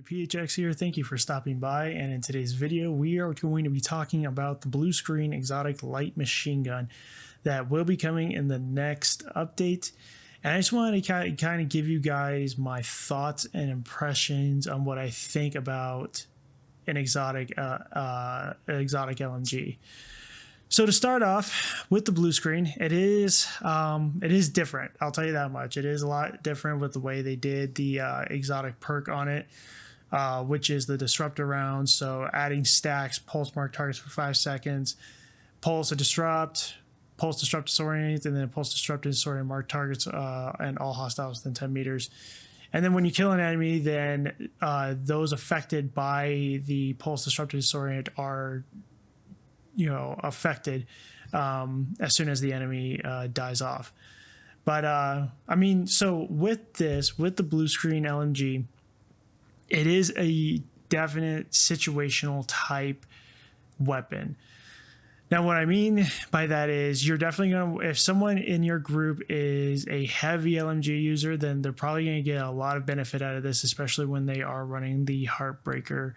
PHX here. Thank you for stopping by, and in today's video we are going to be talking about the Bluescreen exotic light machine gun that will be coming in the next update. And I just wanted to kind of give you guys my thoughts and impressions on what I think about an exotic LMG. So to start off with the Bluescreen, it is different. I'll tell you that much. It is a lot different with the way they did the exotic perk on it, which is the disruptor round. So adding stacks, pulse mark targets for 5 seconds, pulse a disrupt, pulse disrupt disorient, and then pulse disrupt disorient mark targets and all hostiles within 10 meters. And then when you kill an enemy, then those affected by the pulse disrupt disorient are affected as soon as the enemy dies off. But I mean, so with the Bluescreen LMG, it is a definite situational type weapon. Now, what I mean by that is you're definitely going to, if someone in your group is a heavy LMG user, then they're probably going to get a lot of benefit out of this, especially when they are running the Heartbreaker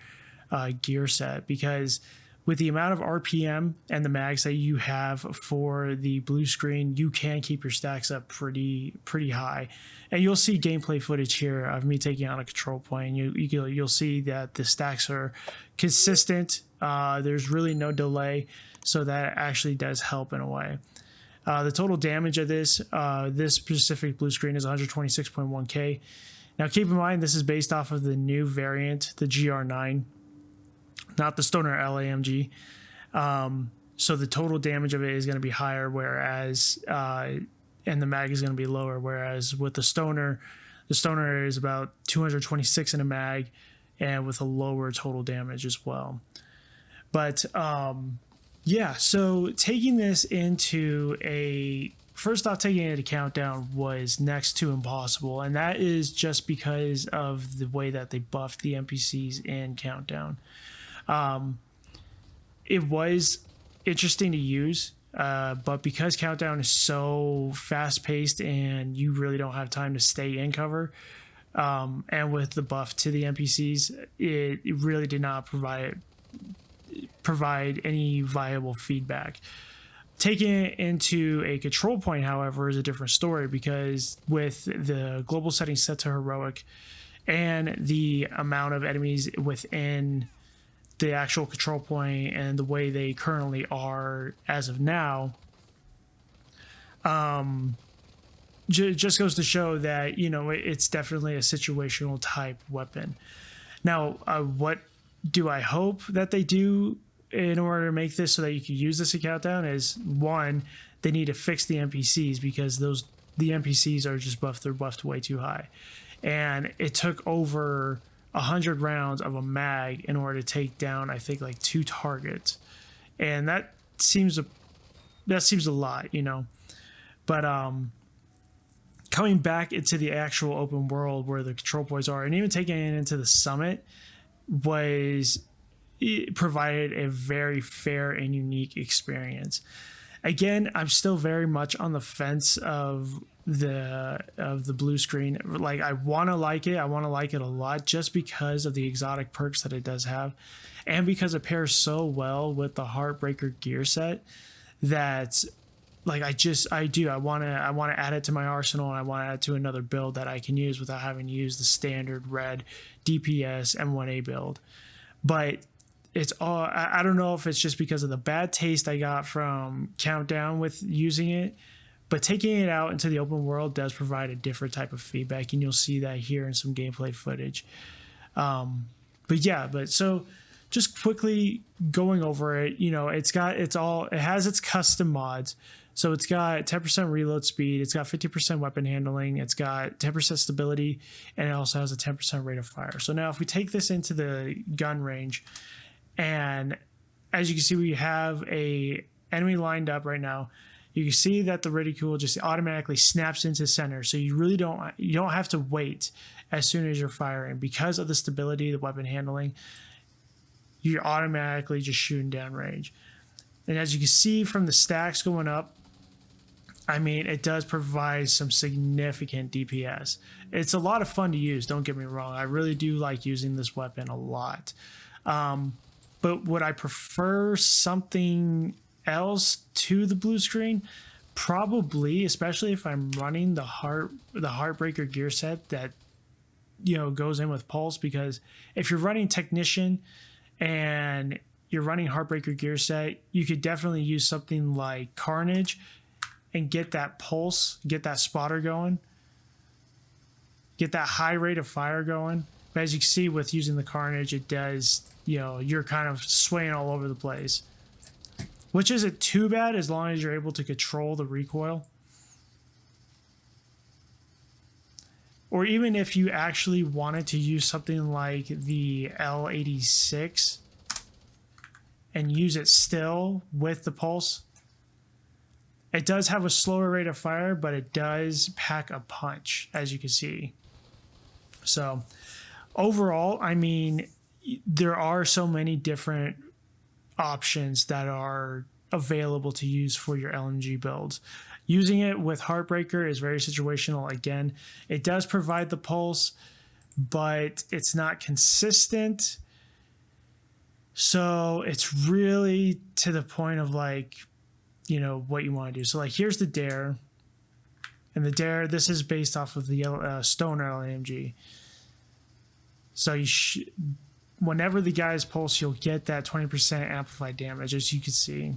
gear set, because with the amount of RPM and the mags that you have for the Bluescreen, you can keep your stacks up pretty high. And you'll see gameplay footage here of me taking out a control point. You'll see that the stacks are consistent. There's really no delay, so that actually does help in a way. The total damage of this specific Bluescreen is 126.1k. Now keep in mind, this is based off of the new variant, the GR9. Not the Stoner Lmg. So the total damage of it is going to be higher, whereas and the mag is going to be lower, whereas with the Stoner is about 226 in a mag and with a lower total damage as well. But yeah, so taking this into first off, taking it to Countdown was next to impossible, and that is just because of the way that they buffed the NPCs in Countdown. It was interesting to use, but because Countdown is so fast paced and you really don't have time to stay in cover, and with the buff to the NPCs, it really did not provide any viable feedback. Taking it into a control point, however, is a different story, because with the global settings set to heroic and the amount of enemies within the actual control point and the way they currently are as of now, just goes to show that, it's definitely a situational type weapon. Now, what do I hope that they do in order to make this so that you can use this in Countdown is, one, they need to fix the NPCs, because the NPCs are just buffed. They're buffed way too high. And it took over 100 rounds of a mag in order to take down, I think, like 2 targets, and that seems a lot, But coming back into the actual open world where the control points are, and even taking it into the summit, it provided a very fair and unique experience. Again, I'm still very much on the fence of the Bluescreen. Like, I want to like it. I want to like it a lot, just because of the exotic perks that it does have, and because it pairs so well with the Heartbreaker gear set that, like, I want to add it to my arsenal, and I want to add it to another build that I can use without having to use the standard red DPS M1A build. But it's all, I don't know if it's just because of the bad taste I got from Countdown with using it, but taking it out into the open world does provide a different type of feedback, and you'll see that here in some gameplay footage. So just quickly going over it, it has its custom mods. So it's got 10% reload speed, it's got 50% weapon handling, it's got 10% stability, and it also has a 10% rate of fire. So now if we take this into the gun range, and as you can see, we have a enemy lined up right now. You can see that the reticule just automatically snaps into center, so you don't have to wait as soon as you're firing. Because of the stability, the weapon handling, you're automatically just shooting down range. And as you can see from the stacks going up, I mean, it does provide some significant DPS. It's a lot of fun to use, don't get me wrong. I really do like using this weapon a lot. But would I prefer something else to the blue screen? Probably, especially if I'm running the Heartbreaker gear set that, you know, goes in with Pulse, because if you're running Technician and you're running Heartbreaker gear set, you could definitely use something like Carnage and get that pulse, get that spotter going, get that high rate of fire going. But as you can see with using the Carnage, it does, you know, you're kind of swaying all over the place, which isn't too bad as long as you're able to control the recoil. Or even if you actually wanted to use something like the L86 and use it still with the pulse, it does have a slower rate of fire, but it does pack a punch, as you can see. So overall, I mean, there are so many different options that are available to use for your LMG builds. Using it with Heartbreaker is very situational. Again, it does provide the pulse, but it's not consistent. So it's really to the point of like, you know, what you want to do. So like, here's the Dare, and the Dare, this is based off of the Stoner LMG. So you whenever the guys pulse, you'll get that 20% amplified damage, as you can see.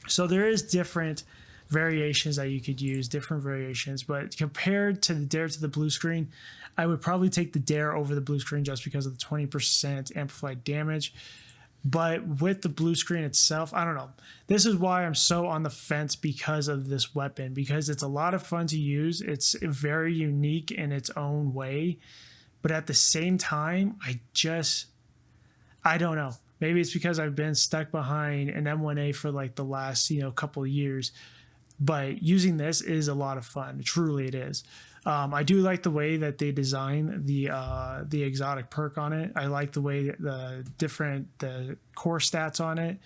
So there is different variations that you could use, different variations, but compared to the Dare to the blue screen, I would probably take the Dare over the blue screen just because of the 20% amplified damage. But with the blue screen itself, I don't know. This is why I'm so on the fence because of this weapon, because it's a lot of fun to use. It's very unique in its own way. But at the same time, I don't know. Maybe it's because I've been stuck behind an M1A for like the last, you know, couple of years. But using this is a lot of fun. Truly it is. I do like the way that they design the exotic perk on it. I like the way the core stats on it.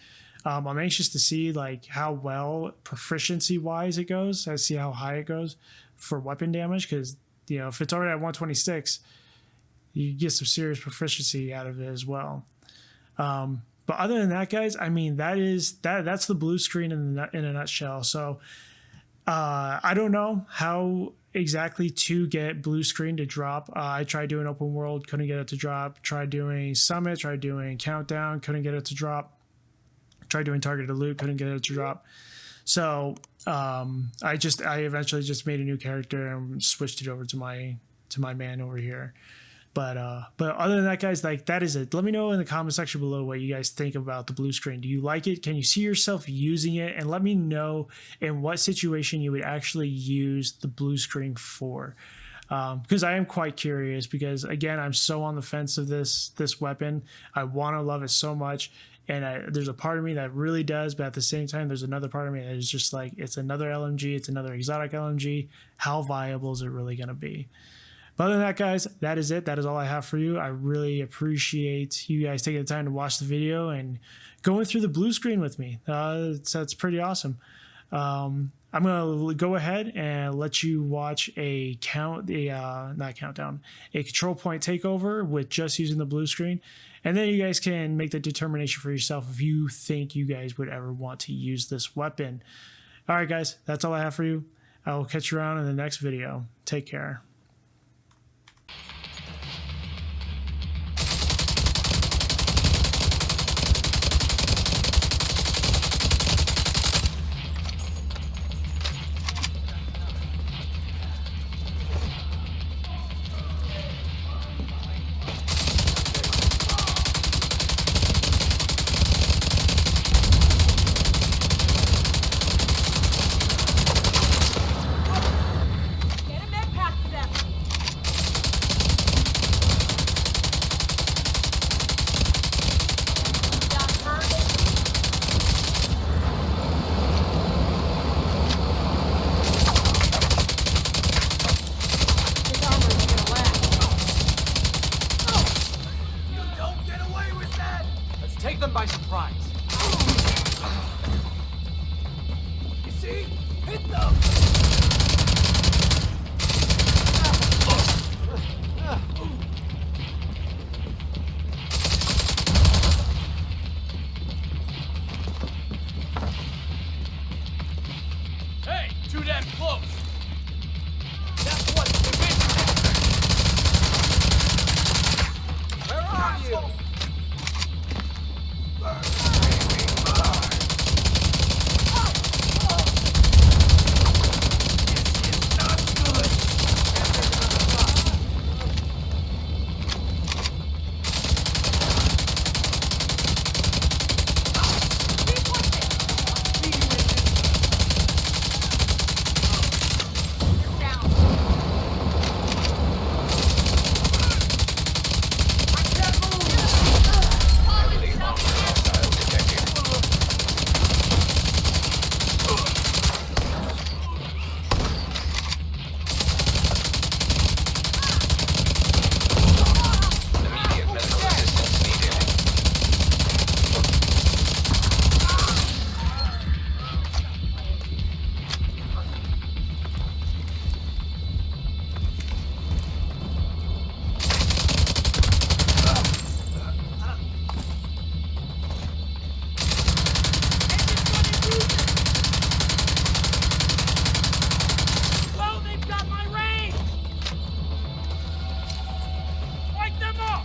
I'm anxious to see like how well proficiency wise it goes. I see how high it goes for weapon damage, because, you know, if it's already at 126, you get some serious proficiency out of it as well. But other than that, guys, I mean, that's the blue screen in a nutshell. So I don't know how exactly to get blue screen to drop. I tried doing open world, couldn't get it to drop. Tried doing summit, tried doing countdown, couldn't get it to drop. Tried doing targeted loot, couldn't get it to drop. So I eventually just made a new character and switched it over to my man over here. But other than that, guys, like, that is it. Let me know in the comment section below what you guys think about the blue screen. Do you like it? Can you see yourself using it? And let me know in what situation you would actually use the blue screen for. Because I am quite curious, because again, I'm so on the fence of this weapon. I want to love it so much. And there's a part of me that really does, but at the same time, there's another part of me that is just like, it's another LMG, it's another exotic LMG. How viable is it really going to be? But other than that, guys, that is it. That is all I have for you. I really appreciate you guys taking the time to watch the video and going through the blue screen with me. That's pretty awesome. I'm going to go ahead and let you watch a control point takeover with just using the blue screen. And then you guys can make the determination for yourself if you think you guys would ever want to use this weapon. All right, guys, that's all I have for you. I will catch you around in the next video. Take care. Take them by surprise. You see? Hey, too damn close. That's what division. Where are you? Immediate medical assistance needed. Whoa, they've got my range! Light them up!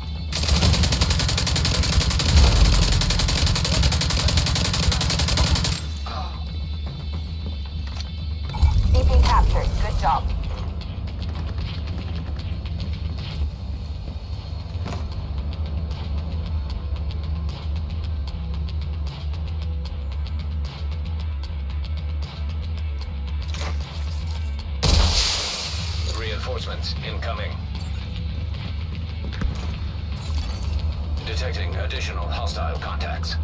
BP captured. Good job. Reinforcements incoming. Detecting additional hostile contacts.